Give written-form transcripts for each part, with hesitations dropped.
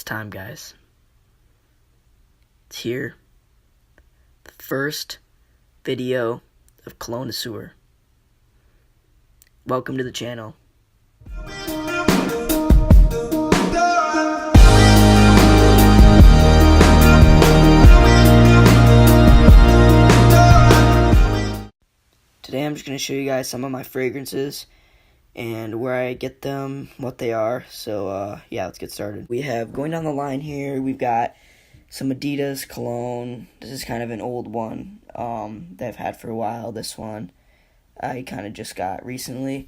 time, guys. It's here. The first video of Cologne to Sewer. Welcome to the channel. Today I'm just going to show you guys some of my fragrances and where I get them, what they are. So yeah, let's get started. We have, going down the line here, we've got some Adidas cologne. This is kind of an old one that I've had for a while. This one I kind of just got recently,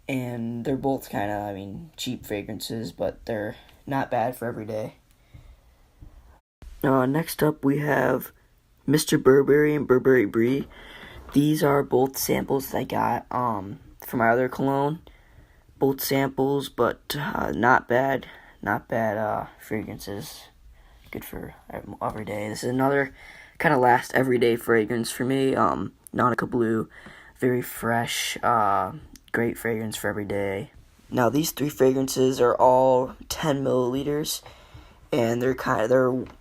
and they're both kind of, cheap fragrances, but they're not bad for every day. Next up we have Mr. Burberry and Burberry Brie. These are both samples that I got for my other cologne. Both samples, but not bad fragrances. Good for every day. This is another kind of last everyday fragrance for me. Nautica Blue, very fresh, great fragrance for every day. Now these three fragrances are all 10 milliliters, and they're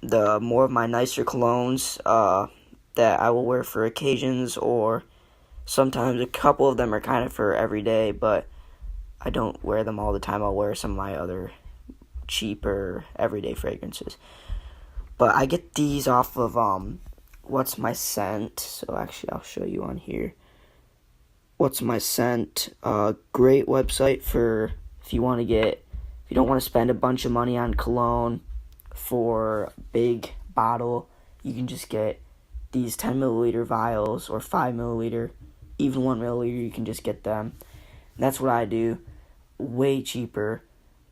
the more of my nicer colognes that I will wear for occasions, or sometimes a couple of them are kind of for every day, but I don't wear them all the time. I'll wear some of my other cheaper everyday fragrances. But I get these off of What's My Scent. So actually I'll show you on here. What's My Scent, great website for if you don't want to spend a bunch of money on cologne for a big bottle. You can just get these 10 milliliter vials, or 5 milliliter, even 1 milliliter. You can just get them. And that's what I do. Way cheaper,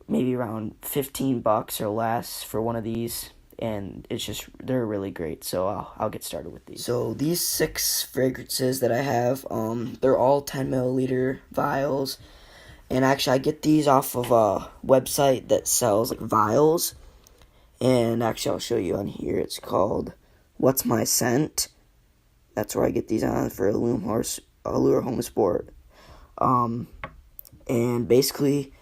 maybe around $15 or less for one of these, and they're really great. So I'll get started with these. So these 6 fragrances that I have, they're all 10 milliliter vials, and actually I get these off of a website that sells like vials, and actually I'll show you on here. It's called What's My Scent. That's where I get these on for Allure Home Sport. And basically,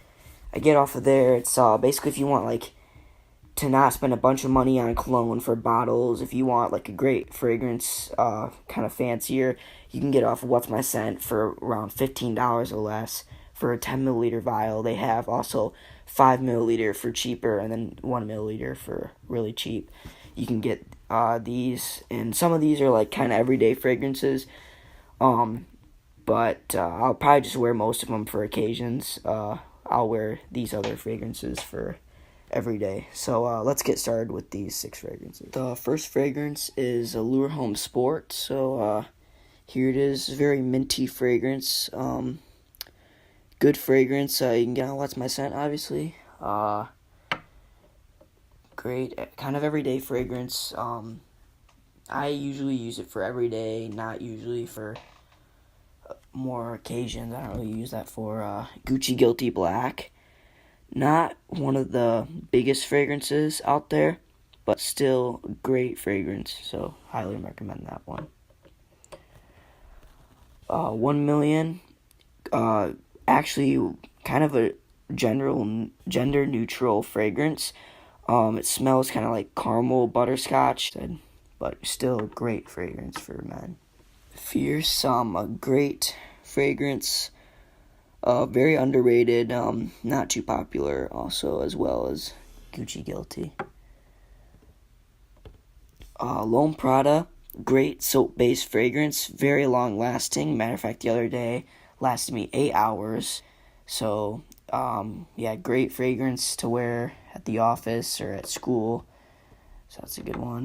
I get off of there. It's basically if you want to not spend a bunch of money on cologne for bottles, if you want a great fragrance, kind of fancier, you can get off of What's My Scent for around $15 or less for a 10 milliliter vial. They have also 5 milliliter for cheaper, and then 1 milliliter for really cheap. You can get these, and some of these are kind of everyday fragrances. But I'll probably just wear most of them for occasions. I'll wear these other fragrances for every day. So let's get started with these 6 fragrances. The first fragrance is Allure Home Sport. So here it is, very minty fragrance. Good fragrance. You can get on What's My Scent, obviously. Great, kind of everyday fragrance. I usually use it for every day, not usually for more occasions. I don't really use that for Gucci Guilty Black. Not one of the biggest fragrances out there, but still a great fragrance, so highly recommend that one. 1 Million, actually kind of a gender neutral fragrance. It smells kind of like caramel butterscotch, but still a great fragrance for men. Fierce, a great fragrance, very underrated, not too popular also, as well as Gucci Guilty. L'Homme Prada, great soap-based fragrance, very long-lasting. Matter of fact, the other day lasted me 8 hours. So, yeah, great fragrance to wear at the office or at school. So that's a good one.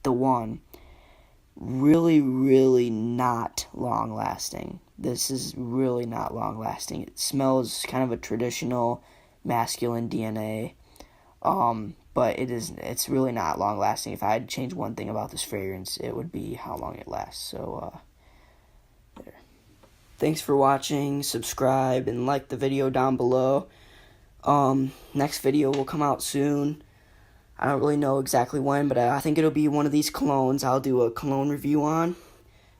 The One, really, really not long-lasting. This is really not long-lasting. It smells kind of a traditional masculine DNA, but it's really not long-lasting. If I had to change one thing about this fragrance, it would be how long it lasts. So, there. Thanks for watching. Subscribe and like the video down below. Next video will come out soon. I don't really know exactly when, but I think it'll be one of these colognes I'll do a cologne review on.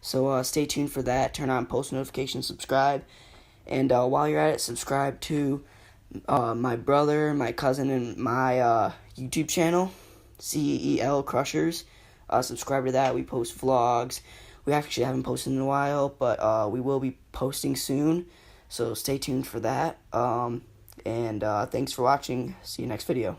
So stay tuned for that. Turn on post notifications, subscribe. And while you're at it, subscribe to my brother, my cousin, and my YouTube channel, CEL Crushers. Subscribe to that. We post vlogs. We actually haven't posted in a while, but we will be posting soon. So stay tuned for that. And thanks for watching. See you next video.